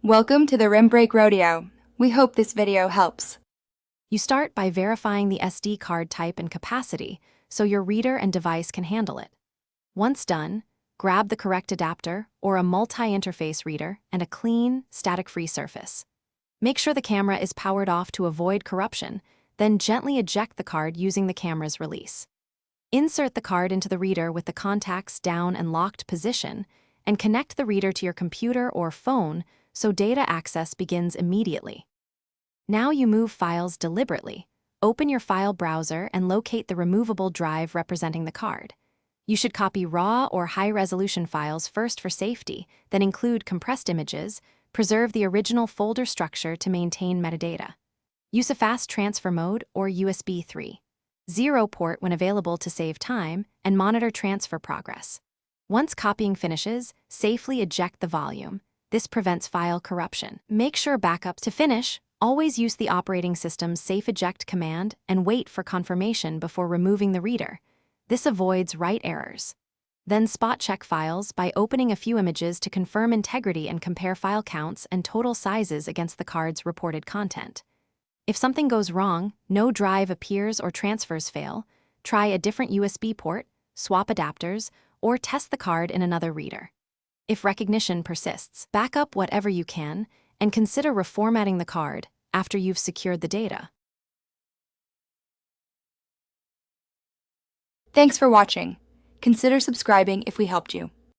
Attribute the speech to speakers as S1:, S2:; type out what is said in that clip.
S1: Welcome to the Rim Break Rodeo. We hope this video helps.
S2: You start by verifying the SD card type and capacity so your reader and device can handle it. Once done, grab the correct adapter or a multi-interface reader and a clean, static-free surface. Make sure the camera is powered off to avoid corruption, then gently eject the card using the camera's release. Insert the card into the reader with the contacts down and locked position, and connect the reader to your computer or phone so data access begins immediately. Now you move files deliberately. Open your file browser and locate the removable drive representing the card. You should copy RAW or high-resolution files first for safety, then include compressed images. Preserve the original folder structure to maintain metadata. Use a fast transfer mode or USB 3.0 port when available to save time and monitor transfer progress. Once copying finishes, safely eject the volume. This prevents file corruption. Make sure backups to finish. Always use the operating system's safe eject command and wait for confirmation before removing the reader. This avoids write errors. Then spot check files by opening a few images to confirm integrity and compare file counts and total sizes against the card's reported content. If something goes wrong, no drive appears or transfers fail, try a different USB port, swap adapters, or test the card in another reader. If recognition persists, back up whatever you can and consider reformatting the card after you've secured the data.
S1: Thanks for watching. Consider subscribing if we helped you.